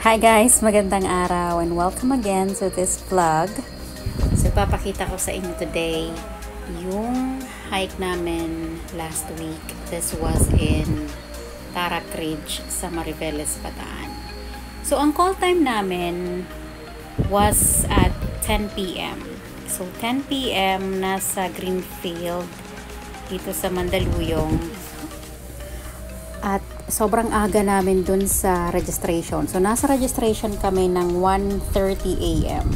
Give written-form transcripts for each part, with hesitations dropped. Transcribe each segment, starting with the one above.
Hi guys! Magandang araw and welcome again to this vlog. So papakita ko sa inyo today yung hike namin last week. This was in Tarak Ridge sa Mariveles, Bataan. So ang call time namin was at 10 p.m. So 10 p.m. nasa Greenfield dito sa Mandaluyong. At sobrang aga namin dun sa registration. So, nasa registration kami ng 1:30 a.m.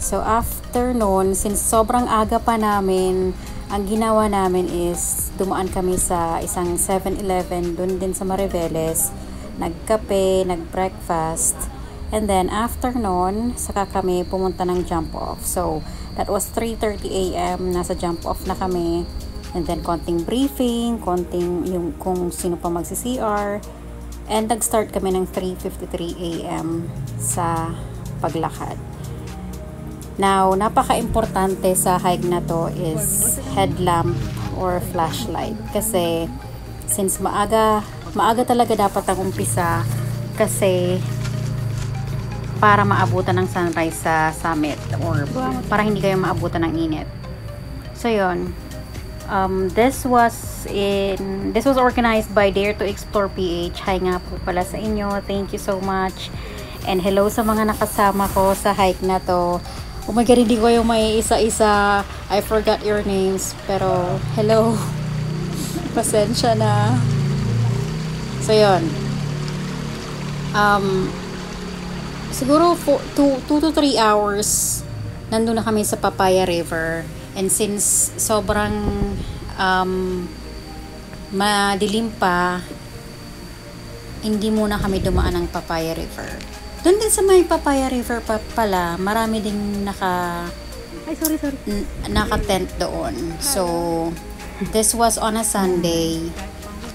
So, after noon, since sobrang aga pa namin, ang ginawa namin is dumaan kami sa isang 7-Eleven dun din sa Mariveles. Nagkape, nag-breakfast. And then, after noon, saka kami pumunta ng jump off. So, that was 3:30 a.m. Nasa jump off na kami. And then, konting briefing, konting yung kung sino pa magsi-CR. And nag-start kami ng 3:53 a.m. sa paglakad. Now, napaka-importante sa hike na to is headlamp or flashlight. Kasi, since maaga talaga dapat ang umpisa kasi para maabutan ng sunrise sa summit or para hindi kayo maabutan ng init. So, yun. This was organized by Dare to Explore PH. Hi nga po pala sa inyo. Thank you so much. And hello sa mga nakasama ko sa hike na to. Oh my God, hindi ko yung may isa-isa. I forgot your names. Pero, hello. Pasensya na. So, yun. Siguro 2 to 3 hours nandun na kami sa Papaya River. And since sobrang madilim pa, hindi muna kami dumaan ng Papaya River. Doon din sa may Papaya River pala, marami ding naka-tent doon. So, this was on a Sunday.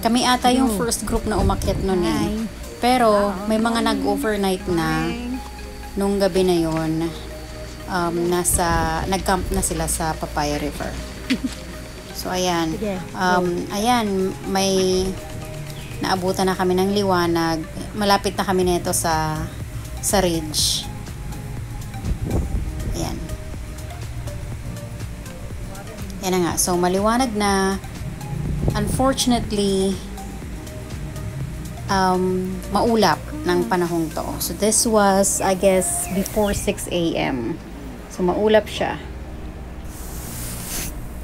Kami ata yung first group na umakyat noon eh. Pero, may mga nag-overnight na nung gabi na yon. Nag-camp na sila sa Papaya River. So, ayan. Ayan, may naabutan na kami ng liwanag. Malapit na kami nito sa ridge. Ayan. Yan na nga. So, maliwanag na. Unfortunately, maulap ng panahong to. So, this was, I guess, before 6 a.m. So, maulap siya.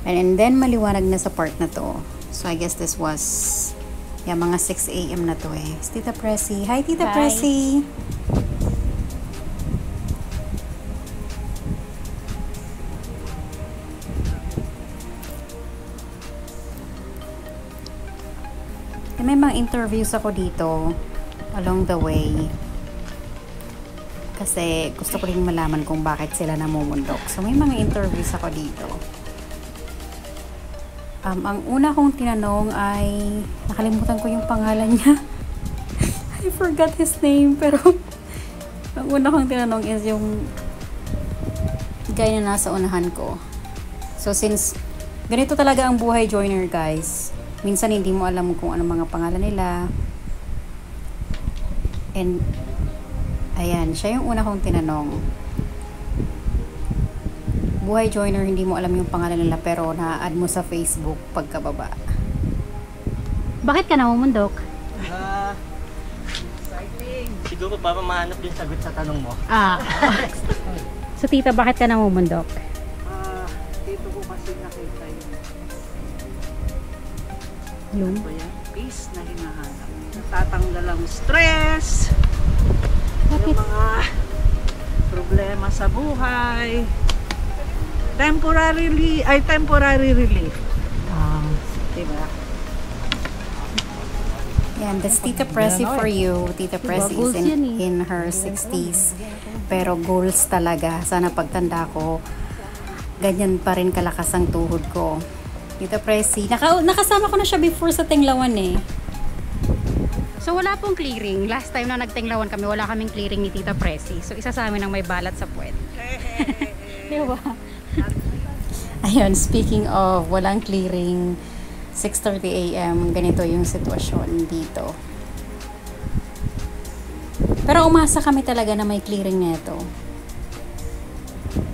And then, maliwanag na sa part na to. So, I guess this was mga 6 a.m. na to eh. Tita Pressy. Hi, Tita Pressy! May mga interviews ako dito along the way. Kasi gusto ko rin malaman kung bakit sila namumundok. So, may mga interviews ako dito. Ang una kong tinanong ay, nakalimutan ko yung pangalan niya. I forgot his name. Pero, ang una kong tinanong is yung guy na nasa unahan ko. So, since ganito talaga ang buhay joiner, guys. Minsan, hindi mo alam kung ano mga pangalan nila. And, ayan, siya yung una kong tinanong. Buhay joiner, hindi mo alam yung pangalan nila pero na-add mo sa Facebook pagkababa. Bakit ka namumundok? Exciting. Siguro para mahanap yung sagot sa tanong mo. So tita, bakit ka namumundok? Dito ko kasi nakita Yung peace na hinahanap. Natatanggal ang stress. Bakit? Yung mga problema sa buhay. Temporary relief. Diba? Yan, that's Tita Pressy for you. Tita Pressy is in her 60s. Pero goals talaga. Sana pagtanda ko, ganyan pa rin kalakas ang tuhod ko. Tita Pressy. Nakasama ko na siya before sa Tinglawan eh. So wala pong clearing. Last time na nagtinglawan kami, wala kaming clearing ni Tita Pressy. So isa sa amin ang may balat sa puwet. Diba? Ayun, speaking of walang clearing, 6:30 a.m. ganito yung sitwasyon dito. Pero umasa kami talaga na may clearing neto.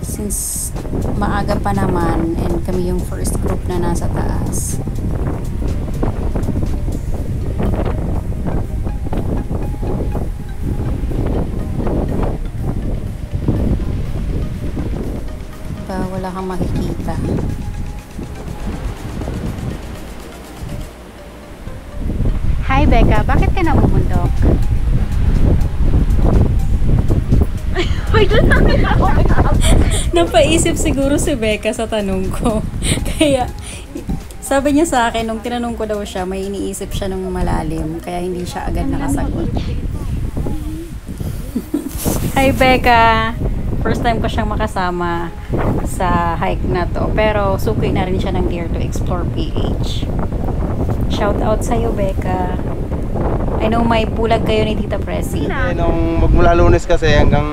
Since maaga pa naman and kami yung first group na nasa taas. Wala kang makikita. Hi Becca, bakit ka namumundok? Napaisip siguro si Becca sa tanong ko. Kaya sabi niya sa akin, nung tinanong ko daw siya, may iniisip siya nung malalim. Kaya hindi siya agad nakasagot. Hi Becca! First time ko siyang makasama sa hike na to. Pero suki na rin siya ng Dare to Explore PH. Shout out sa'yo, Becca. I know may bulag kayo ni Tita Presi. Nung magmula Lunes kasi hanggang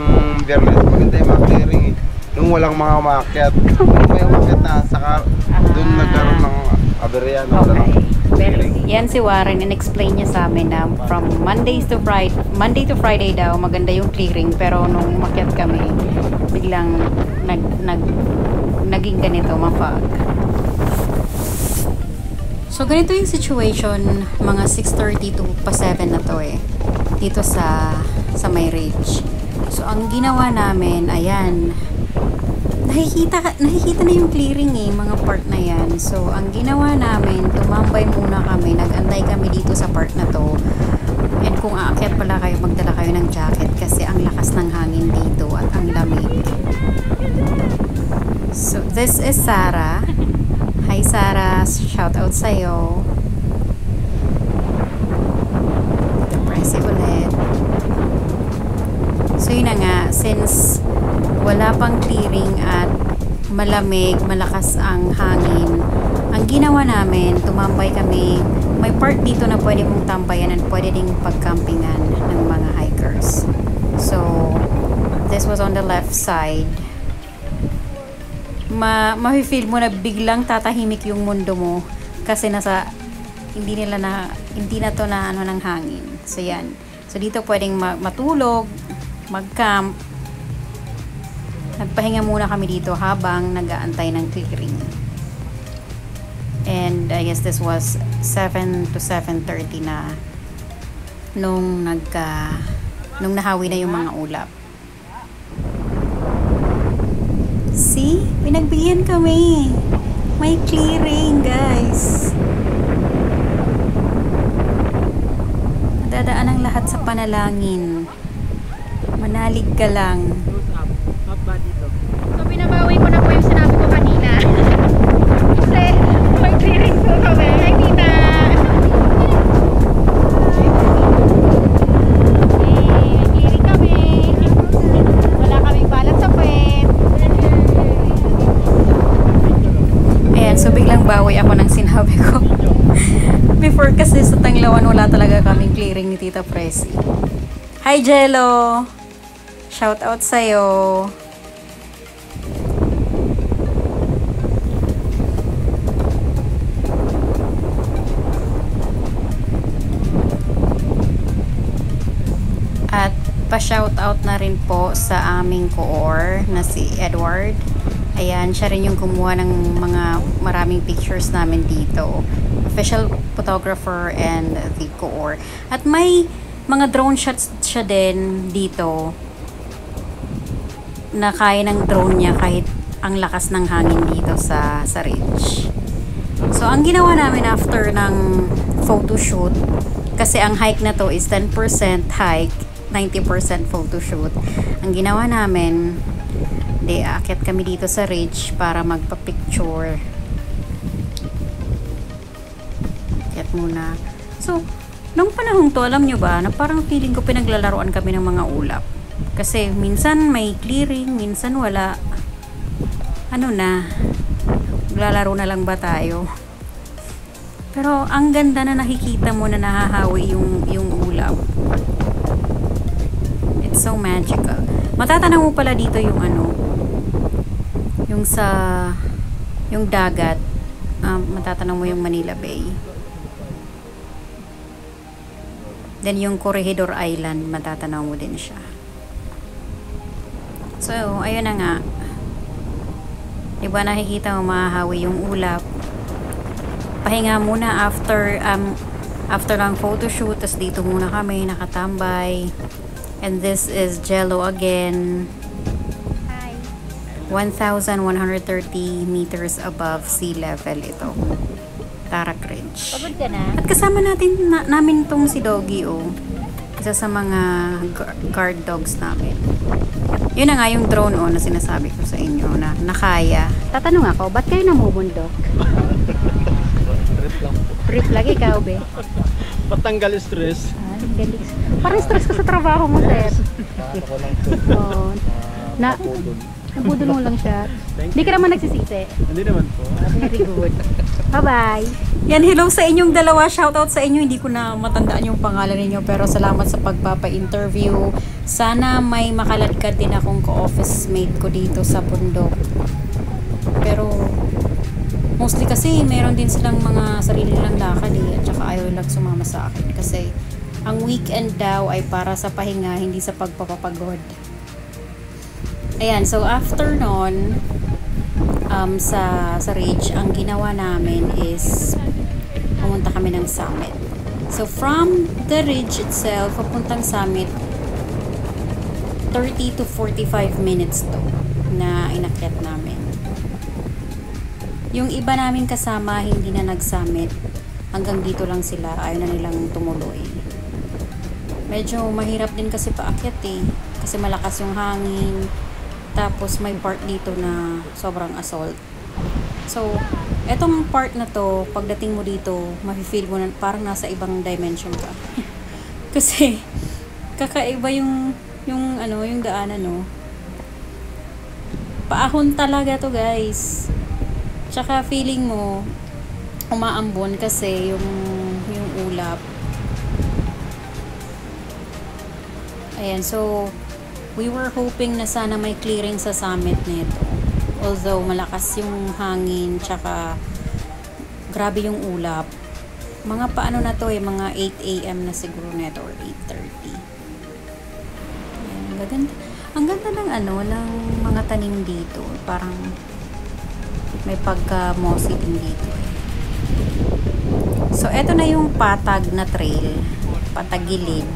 Biyernes, maganda yung mga clearing eh. Nung walang mga umakyat. Nung may umakyat na, saka doon nagkaroon ng aberya na wala ng clearing. Yan si Warren, and-explain niya sa amin na from Monday to Friday daw, maganda yung clearing. Pero nung umakyat kami, biglang naging ganito, mapag. So, ganito yung situation, mga 6:30 to pa 7 na to eh. Dito sa may ridge. So, ang ginawa namin, ayan, nakikita na yung clearing eh, mga part na yan. So, ang ginawa namin, tumambay muna kami, nag-antay kami dito sa part na to. And kung aakyat pala kayo, magdala kayo ng jacket kasi ang lakas ng hangin dito at ang lamig. So, this is Sarah. Hi Sarah, shout out sa'yo. Depressive ulit. So yun na nga, since wala pang clearing at malamig, malakas ang hangin, ang ginawa namin, tumambay kami. May part dito na pwede mong tambayan at pwede ding pagcampingan ng mga hikers. So, this was on the left side. Ma-feel mo na biglang tatahimik yung mundo mo kasi hindi na to na ano ng hangin. So yan. So dito pwedeng matulog, mag-camp. Nagpahinga muna kami dito habang nag-aantay ng clearing. And I guess this was 7 to 7:30 na nung nahawi na yung mga ulap. See? Pinagbigyan kami. May clearing, guys. Dadaan ang lahat sa panalangin. Manalig ka lang. So binabawi ko na po yung sinabi ko kanina. Kasi may clearing po kami. Hi Tita! May clearing kami. Wala kaming balat sa puwet. Ayan, so biglang bawi ako ng sinabi ko. Before kasi sa Tanglawan, wala talaga kaming clearing ni Tita Presi. Hi Jello! Shout out sa'yo. At pa-shout out na rin po sa aming co-or na si Edward. Ayan, siya rin yung kumuha ng mga maraming pictures namin dito. Official photographer and the co-or. At may mga drone shots siya din dito na kaya ng drone niya kahit ang lakas ng hangin dito sa ridge. So, ang ginawa namin after ng photo shoot, kasi ang hike na to is 10% hike, 90% photo shoot. Ang ginawa namin, aakyat kami dito sa ridge para magpa-picture. Akyat muna. So, nung panahon to, alam nyo ba, na parang feeling ko pinaglalaroan kami ng mga ulap. Kasi minsan may clearing, minsan wala. Ano na, maglalaro na lang ba tayo? Pero ang ganda na nakikita mo na nahahawi yung ulap. It's so magical. Matatanaw mo pala dito yung yung dagat. Matatanaw mo yung Manila Bay. Then yung Corregidor Island, matatanaw mo din siya. So, ayun na nga. Diba nakikita mo mahahawi yung ulap. Pahinga muna after lang photoshoot. Tas dito muna kami nakatambay. And this is Jello again. 1,130 meters above sea level ito. Tarak Ridge. Pagod ka na? At kasama namin tong si Doggy, oh. Isa sa mga guard dogs namin. Yun na nga yung drone, oh, na sinasabi ko sa inyo na nakaya. Tatanong ako, ba't kayo namumundok? Trip lang po. Trip lagi ikaw, be. Patanggal stress. Galing. Parang stress ka sa trabaho mo, sir. Ako lang po. Oo. Napudol. Nabudol mo lang siya. Hindi ka naman nagsisisi. Hindi naman po. Very good. Bye-bye. Yan, hello sa inyong dalawa. Shoutout sa inyo. Hindi ko na matandaan yung pangalan ninyo, pero salamat sa pagpapa-interview. Sana may makaladkad din akong ka-office mate ko dito sa bundok. Pero mostly kasi meron din silang mga sarili lang lakad at saka ayaw lang sumama sa akin kasi ang weekend daw ay para sa pahinga, hindi sa pagpapapagod. Ayan, so after nun, sa Ridge, ang ginawa namin is pumunta kami ng summit. So from the Ridge itself, papuntang summit, 30 to 45 minutes to na inakyat namin. Yung iba namin kasama, hindi na nag-summit. Hanggang dito lang sila, ayaw na nilang tumuloy. Medyo mahirap din kasi paakyat eh. Kasi malakas yung hangin. Tapos may part dito na sobrang assault. So, etong part na to, pagdating mo dito, mafe-feel mo na parang nasa ibang dimension ka. Kasi kakaiba yung daanan, no. Paahon talaga to, guys. Tsaka feeling mo umaambon kasi yung ulap. Ayan, so we were hoping na sana may clearing sa summit nito. Although malakas yung hangin, tsaka grabe yung ulap. Mga paano na to eh, mga 8 AM na siguro neto or 8:30. Ayan, ang ganda ng ng mga tanim dito. Parang may pagka-mossy din dito eh. So, eto na yung patag na trail. Patagilid.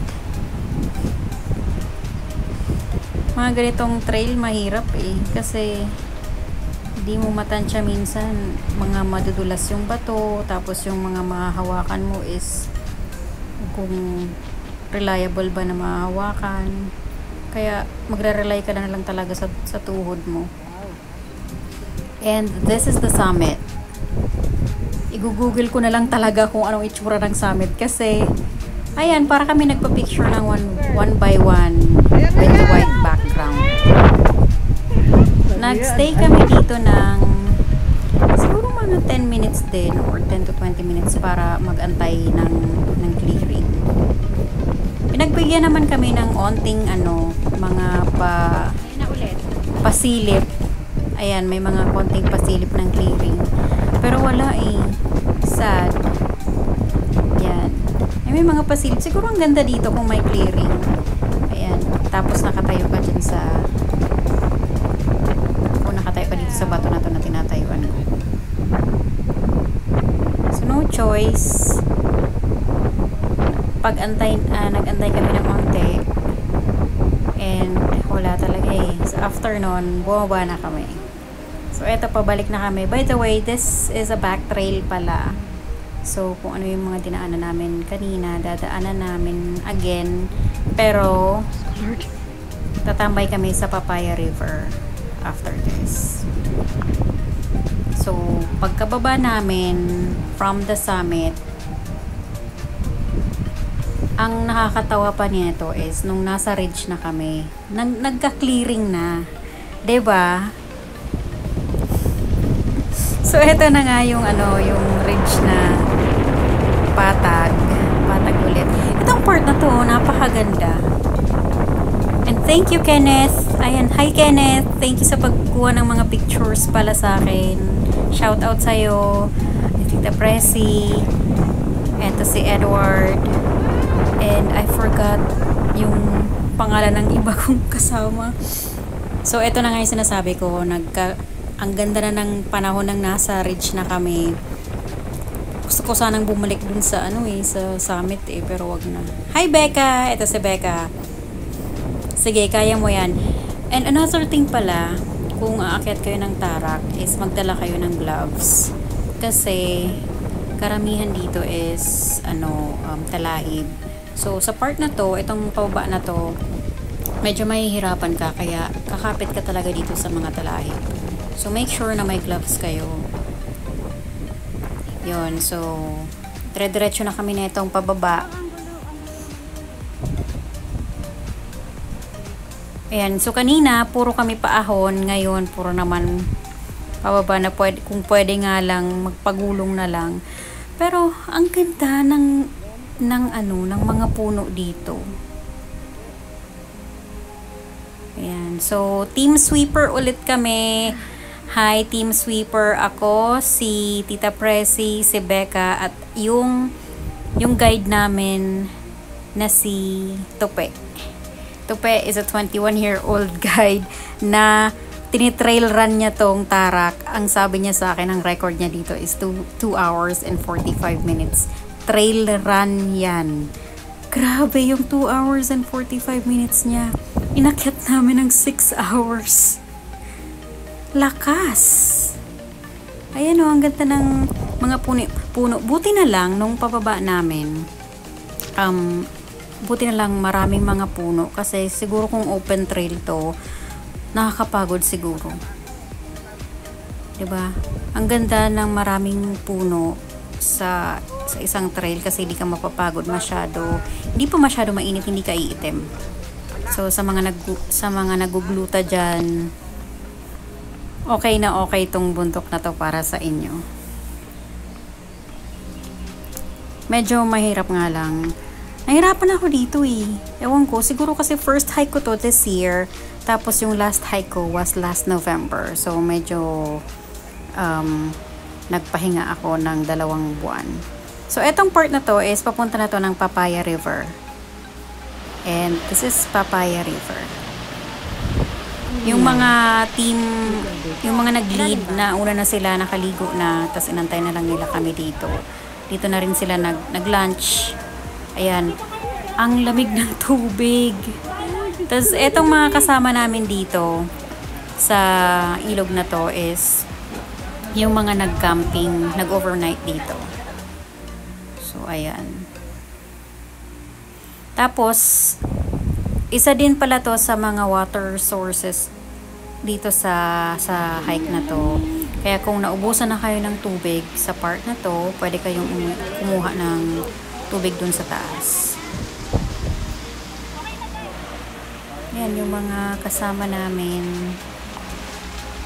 Mga ganitong trail mahirap eh kasi hindi mo matansya minsan, mga madudulas yung bato, tapos yung mga mahahawakan mo is kung reliable ba na mahahawakan, kaya magre-rely ka na lang talaga sa tuhod mo. And this is the summit. I-google ko na lang talaga kung anong itsura ng summit kasi ayan, para kami nagpa-picture ng one by one with the white background. Nagstay kami dito ng siguro mga 10 minutes din or 10 to 20 minutes para mag-antay ng clearing. Pinagbigyan naman kami ng onting mga pasilip. Ayan, may mga konting pasilip ng clearing. Pero wala eh. Sad. Yan. May mga pasilip. Siguro ang ganda dito kung may clearing. Ayan. Tapos nakatayo ka dyan nakatayo ka dito sa bato na to na tinatayuan ko. So, no choice. Nag-antay kami ng konti. And wala talaga eh. So, after nun, bumaba na kami. So, eto, pabalik na kami. By the way, this is a back trail pala. So, kung ano yung mga dinaanan namin kanina, dadaanan namin again. Pero, tatambay kami sa Papaya River after this. So, pagkababa namin from the summit, ang nakakatawa pa nito is nung nasa ridge na kami, nagka-clearing na. 'Di ba? So, eto na nga yung ridge na patag ulit. Itong part na to, napakaganda. And thank you, Kenneth. Ayan, hi Kenneth. Thank you sa pagkuha ng mga pictures pala sa akin. Shout out sa'yo. Tita Pressy. Eto si Edward. And I forgot yung pangalan ng iba kong kasama. So, ito na nga yung sinasabi ko. Ang ganda na ng panahon ng nasa ridge na kami. Gusto ko sanang bumalik dun sa sa summit pero wag na. Hi Becca! Ito si Becca. Sige, kaya mo yan. And another thing pala, kung aakyat kayo ng Tarak, is magdala kayo ng gloves. Kasi, karamihan dito is, talahib. So, sa part na to, itong pababa na to, medyo mahihirapan ka, kaya kakapit ka talaga dito sa mga talahib. So, make sure na may gloves kayo. Yun, so, dire-diretso na kami na itong pababa. Ayan, so kanina, puro kami paahon, ngayon, puro naman pababa na kung pwede nga lang, magpagulong na lang. Pero, ang ganda ng mga puno dito. Ayan. So, Team Sweeper ulit kami. Hi, Team Sweeper. Ako, si Tita Presi, si Becca, at yung guide namin na si Tupe. Tupe is a 21-year-old guide na tinitrail run niya tong Tarak. Ang sabi niya sa akin, ang record niya dito is 2 hours and 45 minutes. Trail run yan. Grabe yung 2 hours and 45 minutes niya. Inakyat namin ng 6 hours. Lakas! Ayan o, ang ganda ng mga puno. Buti na lang, nung pababa namin, buti na lang maraming mga puno. Kasi siguro kung open trail to, nakakapagod siguro. Diba? Ang ganda ng maraming puno sa isang trail kasi hindi ka mapapagod masyado. Hindi pa masyado mainit, hindi ka iitim. So sa mga nagugluta diyan, okay na okay tong bundok na to para sa inyo. Medyo mahirap nga lang. Nahirapan ako dito eh. Ewan ko, siguro kasi first hike ko to this year. Tapos yung last hike ko was last November. So medyo nagpahinga ako ng 2 buwan. So etong part na to is papunta na to ng Papaya River. And this is Papaya River. Yung mga yung mga nag-lead na una na sila nakaligo na, tapos inantay na lang nila kami dito. Dito na rin sila nag-lunch. Ayan. Ang lamig ng tubig. Tapos etong mga kasama namin dito sa ilog na to is yung mga nag-camping, nag-overnight dito. So, ayan. Tapos, isa din pala to sa mga water sources dito sa hike na to. Kaya kung naubusan na kayo ng tubig sa part na to, pwede kayong kumuha ng tubig dun sa taas. Yan yung mga kasama namin.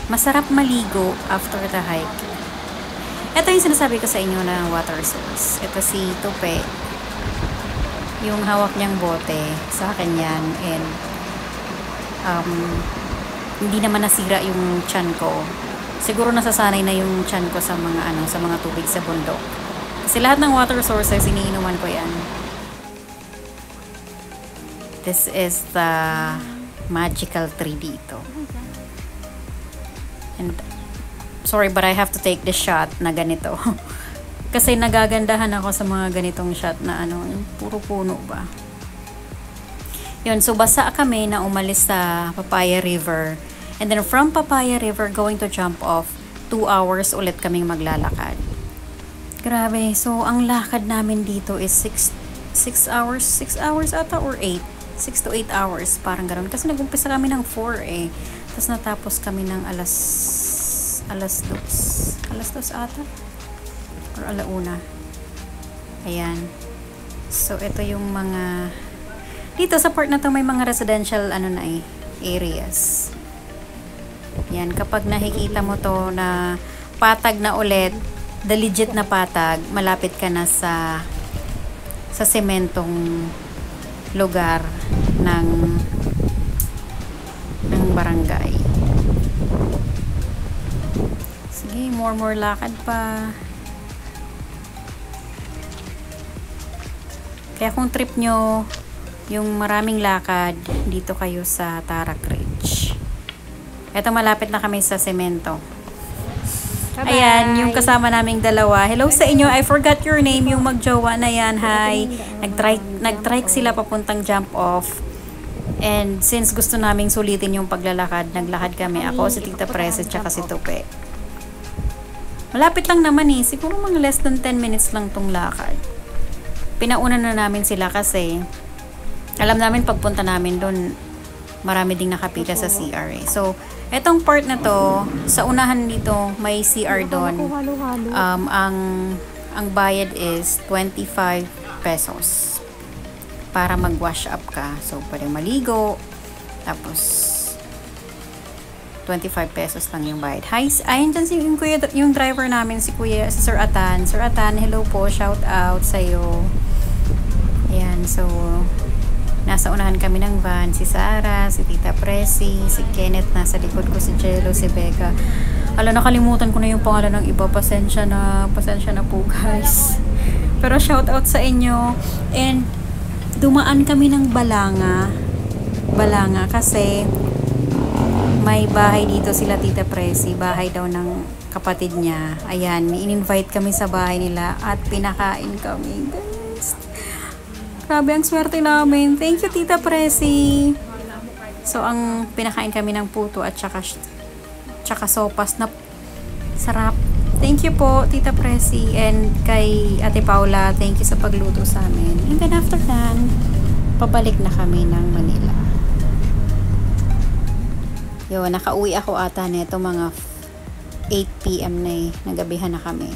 Masarap maligo after the hike. Ito yung sinasabi ko sa inyo na water source. Ito si Tupe. Yung hawak niyang bote. Sa akin yan. And hindi naman nasira yung tiyan ko. Siguro nasasanay na yung tiyan ko sa mga tubig sa bundok. Kasi lahat ng water sources, iniinuman ko yan. This is the magical tree dito. And sorry, but I have to take the shot na ganito. Kasi nagagandahan ako sa mga ganitong shot na yung puro puno ba. Yun, so basa kami na umalis sa Papaya River. And then from Papaya River, going to jump off, 2 hours ulit kaming maglalakad. Grabe, so ang lakad namin dito is 6 hours ata or 8? 6 to 8 hours, parang ganoon. Kasi nag-umpisa kami ng 4 eh. Tapos natapos kami ng alas 2 ata? Or 1:00. Ayan. So, ito yung mga... Dito sa part na to may mga residential areas. Yan, kapag nakikita mo to na patag na ulit, the legit na patag, malapit ka na sa sementong lugar ng barangay. Sige, more lakad pa. Kaya kung trip nyo yung maraming lakad, dito kayo sa Tarak Ridge. Ito, malapit na kami sa semento. Bye-bye. Ayan, yung kasama naming dalawa. Hello sa inyo. I forgot your name, yung magjowa na yan. Hi. Nag-trike sila papuntang jump off. And since gusto naming sulitin yung paglalakad, naglakad kami. Ako, si Tita Press, at saka si Tupe. Malapit lang naman eh. Siguro mga less than 10 minutes lang tong lakad. Pinauna na namin sila kasi alam namin pagpunta namin doon, marami ding nakapila sa CR eh. So, etong part na to, sa unahan dito, may CR doon. Ang bayad is 25 pesos para mag-wash up ka. So, pwede maligo. Tapos, 25 pesos lang yung bayad. Hi, ayun dyan yung driver namin, si Sir Atan. Sir Atan, hello po. Shout out sa'yo. Ayan, so, nasa unahan kami ng van, si Sarah, si Tita Pressy, si Kenneth, nasa likod ko si Jello, si Becca. Nakalimutan ko na yung pangalan ng iba. Pasensya na po guys. Pero shout out sa inyo. And dumaan kami ng Balanga kasi may bahay dito sila Tita Pressy, bahay daw ng kapatid niya. Ayan, in-invite kami sa bahay nila at pinakain kami guys. Grabe ang swerte namin. Thank you, Tita Pressy. So, ang pinakain kami ng puto at tsaka sopas na sarap. Thank you po, Tita Pressy. And kay Ate Paula, thank you sa pagluto sa amin. And then after that, pabalik na kami ng Manila. Yo, nakauwi ako ata neto mga 8 PM na eh. Nagabihan na kami.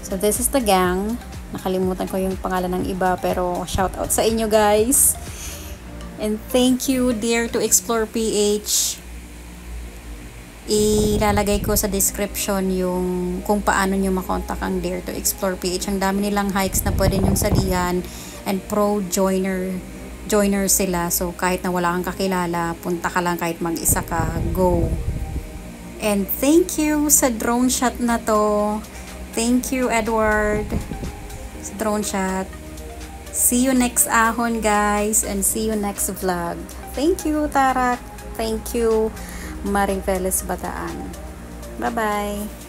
So, this is the gang. Nakalimutan ko yung pangalan ng iba, pero shout out sa inyo guys. And thank you Dare to Explore PH. Ilalagay ko sa description yung kung paano nyo makontak ang Dare to Explore PH. Ang dami nilang hikes na pwede nyong salihan, and pro joiner sila. So kahit na wala kang kakilala, punta ka lang, kahit mag-isa ka, go. And thank you sa drone shot na to. Thank you, Edward. Drone shot. See you next ahon guys, and see you next vlog. Thank you Tarak. Thank you Mariveles Bataan. Bye bye.